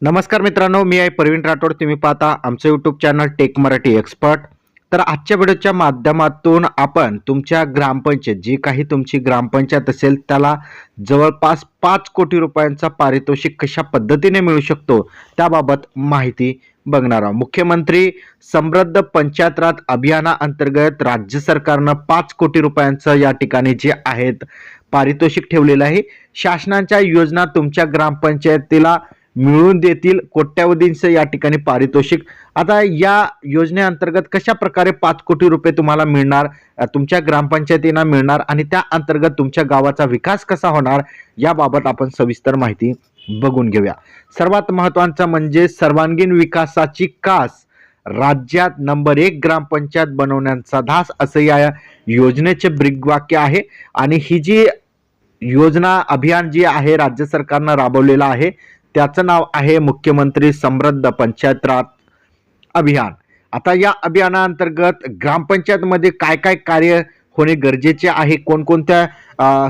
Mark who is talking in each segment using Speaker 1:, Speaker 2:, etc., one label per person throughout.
Speaker 1: नमस्कार मित्रांनो, मी आहे प्रवीण राठोड. तुम्ही पाहता आमचं YouTube channel tech Marathi expert. तर आजच्या व्हिडिओच्या माध्यमातून आपण तुमच्या ग्रामपंचायत, जी काही तुमची ग्रामपंचायत असेल, त्याला जवळपास 5 कोटी रुपयांचा पारितोषिक कशा पद्धतीने मिळू शकतो त्याबाबत माहिती बघणार आहोत. मुख्यमंत्री समृद्ध पंचायत राज अभियानाअंतर्गत राज्य सरकारनं 5 कोटी रुपयांचं या ठिकाणी जे आहेत पारितोषिक ठेवलेलं आहे. शासनाच्या योजना तुमच्या ग्रामपंचायतीला मिळवून देतील कोट्यावधींचं या ठिकाणी पारितोषिक. आता या योजनेअंतर्गत कशा प्रकारे 5 कोटी रुपये तुम्हाला मिळणार, तुमच्या ग्रामपंचायतींना मिळणार आणि त्या अंतर्गत तुमच्या गावाचा विकास कसा होणार याबाबत आपण सविस्तर माहिती बघून घेऊया. सर्वात महत्त्वाचं म्हणजे सर्वांगीण विकासाची कास राज्यात नंबर 1 ग्रामपंचायत बनवण्याचा ध्यास, असं या योजनेचे ब्रीदवाक्य आहे. आणि ही जी योजना अभियान जी आहे राज्य सरकारनं राबवलेलं आहे त्याचं नाव आहे मुख्यमंत्री समृद्ध पंचायत राज अभियान. आता या अभियानाअंतर्गत ग्रामपंचायतमध्ये काय काय कार्य होणे गरजेचे आहे, कोणकोणत्या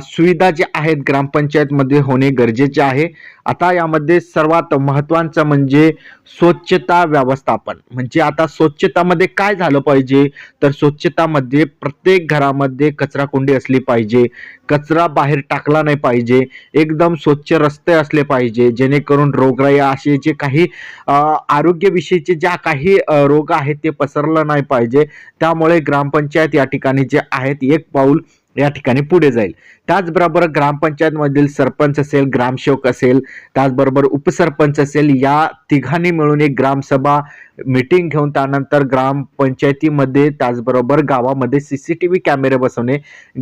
Speaker 1: सुविधा ज्या आहेत ग्रामपंचायतमध्ये होणे गरजेचे आहे. आता यामध्ये सर्वात महत्त्वाचं म्हणजे स्वच्छता व्यवस्थापन. म्हणजे आता स्वच्छतामध्ये काय झालं पाहिजे, तर स्वच्छतामध्ये प्रत्येक घरामध्ये कचराकुंडी असली पाहिजे, कचरा बाहेर टाकला नाही पाहिजे, एकदम स्वच्छ रस्ते असले पाहिजे, जेणेकरून रोगराई असे जे काही आरोग्यविषयीचे ज्या काही रोग आहेत ते पसरलं नाही पाहिजे. त्यामुळे ग्रामपंचायत या ठिकाणी जे आहेत एक पाऊल या ठिकाणी पुढे जाईल. त्याचबरोबर ग्रामपंचायतमधील सरपंच असेल, ग्रामसेवक असेल, त्याचबरोबर उपसरपंच असेल, या तिघांनी मिळून एक ग्रामसभा मीटिंग घेऊन त्यानंतर ग्रामपंचायतीमध्ये त्याचबरोबर गावामध्ये CCTV कॅमेरे बसवणे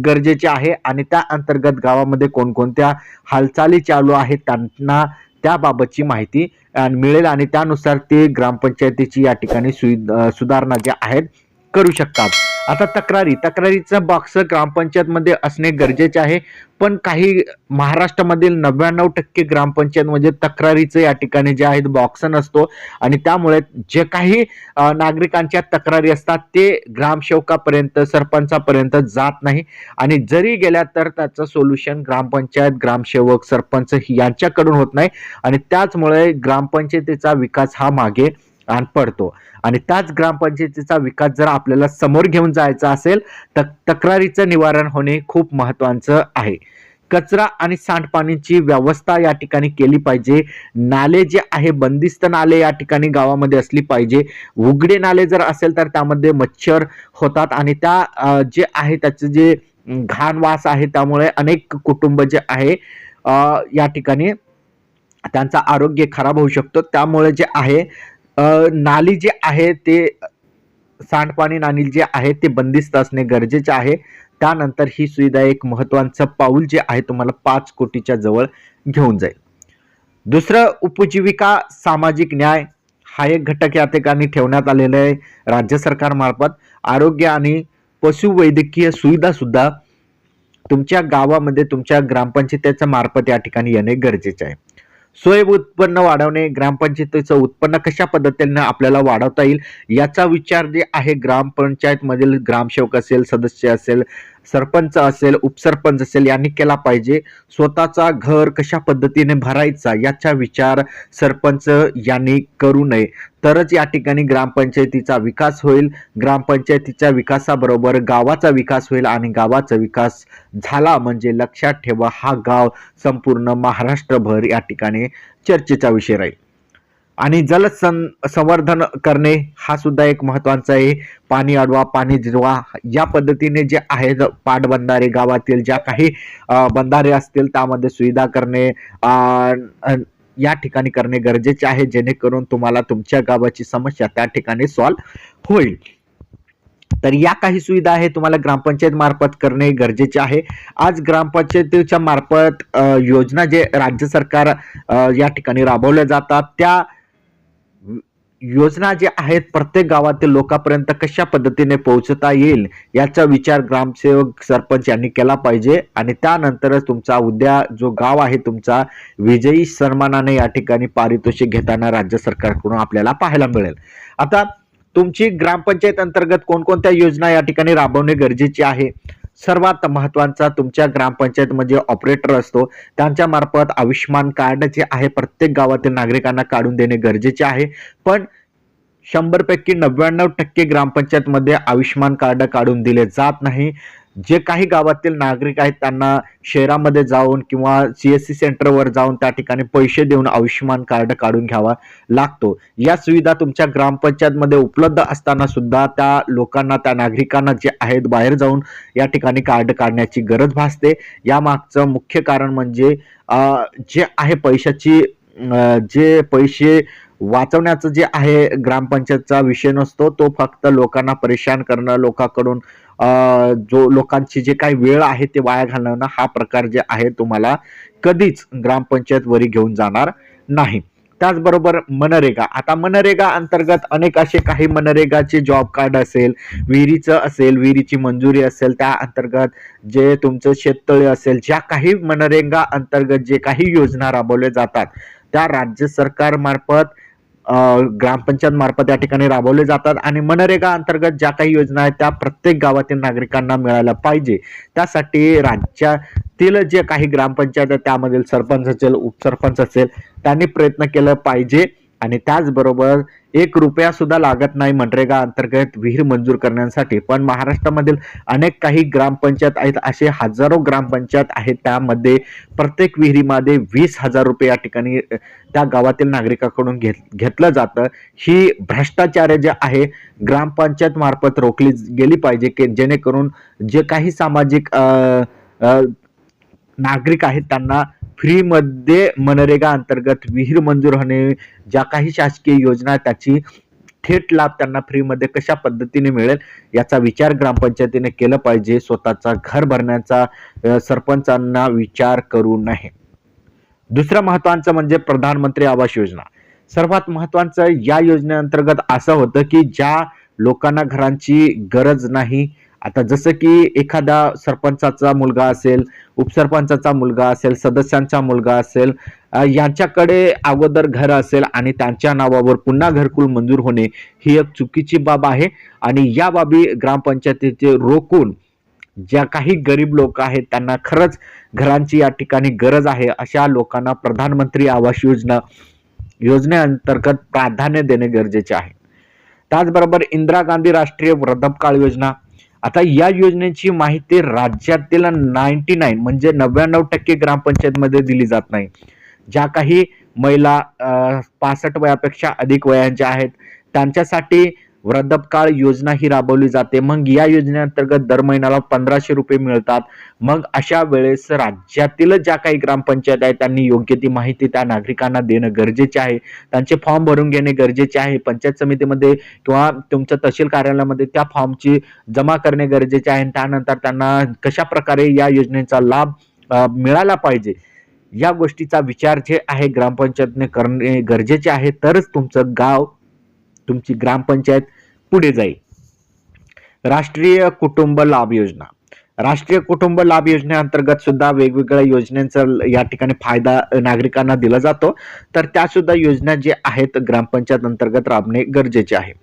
Speaker 1: गरजेचे आहे. आणि त्या अंतर्गत गावामध्ये कोणकोणत्या हालचाली चालू आहेत त्यांना त्याबाबतची माहिती मिळेल आणि त्यानुसार ते ग्रामपंचायतीची या ठिकाणी सुधारणा ज्या आहेत करू शकतात. आता तक्रारीचं बॉक्स ग्रामपंचायतमध्ये असणे गरजेचे आहे. पण काही महाराष्ट्रामधील 99% ग्रामपंचायतमध्ये तक्रारीचं या ठिकाणी जे आहेत बॉक्स नसतो आणि त्यामुळे जे काही नागरिकांच्या तक्रारी असतात ते ग्रामसेवकापर्यंत, सरपंचापर्यंत जात नाही आणि जरी गेल्या तर त्याचं सोल्युशन ग्रामपंचायत, ग्रामसेवक, सरपंच यांच्याकडून होत नाही आणि त्याचमुळे ग्रामपंचायतीचा विकास हा मागे पडतो. आणि त्याच ग्रामपंचायतीचा विकास जर आपल्याला समोर घेऊन जायचा असेल तर तक्रारीचं निवारण होणे खूप महत्त्वाचं आहे. कचरा आणि सांडपाणीची व्यवस्था या ठिकाणी केली पाहिजे. नाले जे आहे, बंदिस्त नाले या ठिकाणी गावामध्ये असली पाहिजे. उघडे नाले जर असेल तर त्यामध्ये मच्छर होतात आणि त्या जे आहे त्याचं जे घाण वास आहे त्यामुळे अनेक कुटुंब जे आहे या ठिकाणी त्यांचं आरोग्य खराब होऊ शकतो. त्यामुळे जे आहे नाली जे आहे ते सांडपाणी नाली जे आहे ते बंदिस्त असणे गरजेचे आहे. त्यानंतर ही सुविधा एक महत्त्वाचं पाऊल जे आहे तुम्हाला 5 कोटीच्या जवळ घेऊन जाईल. दुसरं, उपजीविका सामाजिक न्याय हा एक घटक या ठिकाणी ठेवण्यात आलेला आहे राज्य सरकारमार्फत. आरोग्य आणि पशुवैद्यकीय सुविधा सुद्धा तुमच्या गावामध्ये तुमच्या ग्रामपंचायतीच्या मार्फत या ठिकाणी येणे गरजेचे आहे. स्वयं उत्पन्न वाढवणे, ग्रामपंचायतीचं उत्पन्न कशा पद्धतीने आपल्याला वाढवता येईल याचा विचार जे आहे ग्रामपंचायत मधील ग्रामसेवक असेल, सदस्य असेल, सरपंच असेल, उपसरपंच असेल यांनी केला पाहिजे. स्वतःचा घर कशा पद्धतीने भरायचा याचा विचार सरपंच यांनी करू नये, तरच या ठिकाणी ग्रामपंचायतीचा विकास होईल. ग्रामपंचायतीच्या विकासाबरोबर गावाचा विकास होईल आणि गावाचा विकास झाला म्हणजे लक्षात ठेवा, हा गाव संपूर्ण महाराष्ट्रभर या ठिकाणी चर्चेचा विषय राहील. आणि जल संवर्धन करणे हा सुद्धा एक महत्त्वाचा आहे. पाणी अडवा, पाणी जिरवा या पद्धतीने जे आहेत पाटबंधारे, गावातील ज्या काही बंधारे असतील त्यामध्ये सुविधा करणे या ठिकाणी करणे गरजेचे आहे, जेणेकरून तुम्हाला तुमच्या गावाची समस्या त्या ठिकाणी सॉल्व्ह होईल. तर या काही सुविधा आहे तुम्हाला ग्रामपंचायत मार्फत करणे गरजेचे आहे. आज ग्रामपंचायतीच्या मार्फत योजना जे राज्य सरकार या ठिकाणी राबवल्या जातात त्या योजना जे आहेत प्रत्येक गावातील लोकांपर्यंत कशा पद्धतीने पोहोचता येईल याचा विचार ग्रामसेवक, सरपंच यांनी केला पाहिजे. आणि त्यानंतरच तुमचा उद्या जो गाव आहे तुमचा विजयी सन्मानाने या ठिकाणी पारितोषिक घेताना राज्य सरकारकडून आपल्याला पाहायला मिळेल. आता तुमची ग्रामपंचायत अंतर्गत कोणकोणत्या योजना या ठिकाणी राबवणे गरजेचे आहे सर्वात महत्त्वाचा तुमच्या ग्रामपंचायतमध्ये ऑपरेटर असतो, त्यांच्या मार्फत आयुष्यमान कार्ड जे आहे प्रत्येक गावातील नागरिकांना काढून देणे गरजेचे आहे. पण 100 पैकी 99% ग्रामपंचायतमध्ये आयुष्यमान कार्ड काढून दिले जात नाही. जे काही गावातील नागरिक आहेत त्यांना शहरामध्ये जाऊन किंवा CSC सेंटरवर जाऊन त्या ठिकाणी पैसे देऊन आयुष्यमान कार्ड काढून घ्यावा लागतो. या सुविधा तुमच्या ग्रामपंचायतमध्ये उपलब्ध असताना सुद्धा त्या लोकांना, त्या नागरिकांना जे आहेत बाहेर जाऊन या ठिकाणी कार्ड काढण्याची गरज भासते. यामागचं मुख्य कारण म्हणजे जे आहे पैशाची, जे पैसे वाचवण्याचं जे आहे ग्रामपंचायतचा विषय नसतो, तो फक्त लोकांना परेशान करणं, लोकांकडून जो लोकांची जे काही वेळ आहे ते वाया घालवणं, हा प्रकार जे आहे तुम्हाला कधीच ग्रामपंचायत वरी घेऊन जाणार नाही. त्याचबरोबर मनरेगा, आता मनरेगा अंतर्गत अनेक असे काही मनरेगाचे जॉब कार्ड असेल, विहिरीचं असेल, विहिरीची मंजुरी असेल, त्या अंतर्गत जे तुमचं शेततळे असेल, ज्या काही मनरेगा अंतर्गत जे काही योजना राबवल्या जातात त्या राज्य सरकार मार्फत, ग्रामपंचायत मार्फत या ठिकाणी राबवले जातात आणि मनरेगा अंतर्गत ज्या काही योजना आहेत त्या प्रत्येक गावातील नागरिकांना मिळायला पाहिजे. त्यासाठी राज्यातील जे काही ग्रामपंचायत आहेत त्यामधील सरपंच असेल, उपसरपंच असेल, त्यांनी प्रयत्न केला पाहिजे. आणि त्याचबरोबर 1 रुपया सुद्धा लागत नाही मनरेगा अंतर्गत विहीर मंजूर करण्यासाठी. पण महाराष्ट्रामधील अनेक काही ग्रामपंचायत आहेत, असे हजारो ग्रामपंचायत आहेत, त्यामध्ये प्रत्येक विहिरीमध्ये 20,000 रुपये या ठिकाणी त्या गावातील नागरिकांकडून घेतलं जातं. ही भ्रष्टाचार जे आहे ग्रामपंचायत मार्फत रोखली गेली पाहिजे, की जेणेकरून जे काही सामाजिक नागरिक आहेत त्यांना फ्रीमध्ये मनरेगा अंतर्गत विहीर मंजूर होणे, ज्या काही शासकीय योजना त्याची थेट लाभ त्यांना फ्रीमध्ये कशा पद्धतीने मिळेल याचा विचार ग्रामपंचायतीने केला पाहिजे. स्वतःचा घर भरण्याचा सरपंचांना विचार करू नये. दुसरं महत्वाचं म्हणजे प्रधानमंत्री आवास योजना. सर्वात महत्वाचं या योजनेअंतर्गत असं होतं की ज्या लोकांना घरांची गरज नाही, आता जसं की एखादा सरपंचाचा मुलगा असेल, उपसरपंचाचा मुलगा असेल, सदस्यांचा मुलगा असेल, यांच्याकडे अगोदर घर असेल आणि त्यांच्या नावावर पुन्हा घरकुल मंजूर होणे ही एक चुकीची बाब आहे. आणि या बाबी ग्रामपंचायतीचे रोखून ज्या काही गरीब लोक आहेत त्यांना खरंच घरांची या ठिकाणी गरज आहे अशा लोकांना प्रधानमंत्री आवास योजनेअंतर्गत प्राधान्य देणे गरजेचे आहे. त्याचबरोबर इंदिरा गांधी राष्ट्रीय वृद्धापकाळ योजना. आता या योजनेची माहिती राज्यातील 99 म्हणजे 99% ग्रामपंचायतमध्ये दिली जात नाही. ज्या काही महिला 65 वयापेक्षा अधिक वयांच्या आहेत त्यांच्यासाठी वृद्धापकाळ योजना ही राबवली जाते. मग या योजनेअंतर्गत दर महिन्याला 1500 रुपये मिळतात. मग अशा वेळेस राज्यातील ज्या काही ग्रामपंचायत आहेत त्यांनी योग्य ती माहिती त्या नागरिकांना देणं गरजेचे आहे. त्यांचे फॉर्म भरून घेणे गरजेचे आहे. पंचायत समितीमध्ये किंवा तुमच्या तहसील कार्यालयामध्ये त्या फॉर्मची जमा करणे गरजेचे आहे. त्यानंतर त्यांना कशा प्रकारे या योजनेचा लाभ मिळाला पाहिजे या गोष्टीचा विचार जे आहे ग्रामपंचायतने करणे गरजेचे आहे. तरच तुमचं गाव, तुमची ग्रामपंचायत पुढे जाईल. राष्ट्रीय कुटुंब लाभ योजना. राष्ट्रीय कुटुंब लाभ योजनेअंतर्गत सुद्धा वेगवेगळ्या योजनांचा या ठिकाणी फायदा नागरिकांना दिला जातो. तर त्या सुद्धा योजना जे आहेत ग्रामपंचायत अंतर्गत राबणे गरजेचे आहे.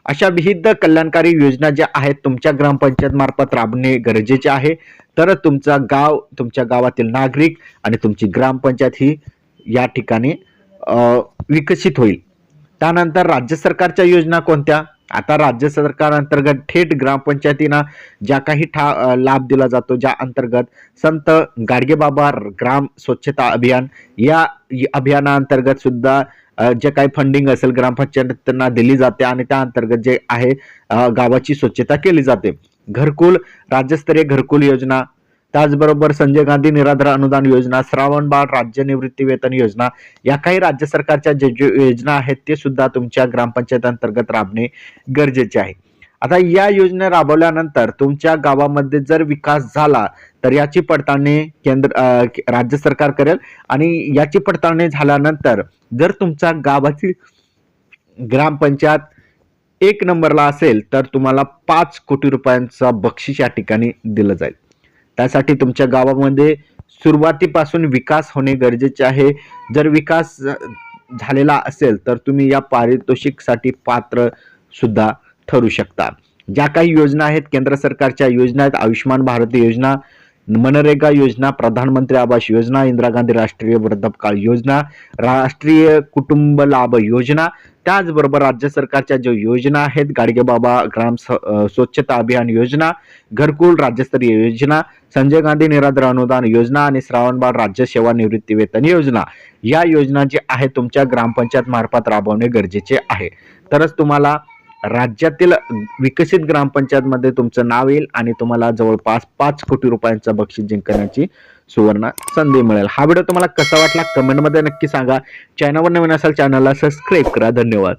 Speaker 1: अशा विविध कल्याणकारी योजना ज्या आहेत तुमच्या ग्रामपंचायत मार्फत राबणे गरजेचे आहे. तर तुमचा गाव, तुमच्या गावातील नागरिक आणि तुमची ग्रामपंचायत ही या ठिकाणी विकसित होईल. त्यानंतर राज्य सरकारच्या योजना कोणत्या? आता राज्य सरकार अंतर्गत थेट ग्रामपंचायतींना ज्या काही लाभ दिला जातो, ज्या अंतर्गत संत गाडगेबाबा ग्राम स्वच्छता अभियान, या अभियानाअंतर्गत सुद्धा जे काही फंडिंग असेल ग्रामपंचायतींना दिली जाते आणि त्या अंतर्गत जे आहे गावाची स्वच्छता केली जाते. घरकुल, राज्यस्तरीय घरकुल योजना, त्याचबरोबर संजय गांधी निराधार अनुदान योजना, श्रावणबाळ राज्य निवृत्ती वेतन योजना, या काही राज्य सरकारच्या जे योजना आहेत ते सुद्धा तुमच्या ग्रामपंचायत अंतर्गत राबणे गरजेचे आहे. आता या योजना राबवल्यानंतर तुमच्या गावामध्ये जर विकास झाला तर याची पडताळणी राज्य सरकार करेल आणि याची पडताळणी झाल्यानंतर जर तुमच्या गावाची ग्रामपंचायत 1 नंबरला असेल तर तुम्हाला 5 कोटी रुपयांचा बक्षीस या ठिकाणी दिलं जाईल. त्यासाठी तुमच्या गावामध्ये सुरुवातीपासून विकास होणे गरजेचे आहे. जर विकास झालेला असेल तर तुम्ही या पारितोषिकसाठी पात्र सुद्धा ठरू शकता. ज्या काही योजना आहेत केंद्र सरकारच्या योजना आहेत, आयुष्यमान भारत योजना, मनरेगा योजना, प्रधानमंत्री आवास योजना, इंदिरा गांधी राष्ट्रीय वृद्धापकाळ योजना, राष्ट्रीय कुटुंब लाभ योजना, त्याचबरोबर राज्य सरकारच्या ज्या योजना आहेत, गाडगेबाबा स्वच्छता अभियान योजना, घरकुल राज्यस्तरीय योजना, संजय गांधी निराधार अनुदान योजना आणि श्रावणबाळ राज्य सेवा निवृत्ती वेतन योजना, या योजना जी आहे तुमच्या ग्रामपंचायत मार्फत राबवणे गरजेचे आहे. तरच तुम्हाला राज्यातील विकसित ग्रामपंचायतमध्ये तुमचं नाव येईल आणि तुम्हाला जवळपास 5 कोटी रुपयांचं बक्षीस जिंकण्याची सुवर्ण संधी मिळेल. हा व्हिडिओ तुम्हाला कसा वाटला कमेंटमध्ये नक्की सांगा. चॅनलवर नवीन असाल चॅनलला सबस्क्राईब करा. धन्यवाद.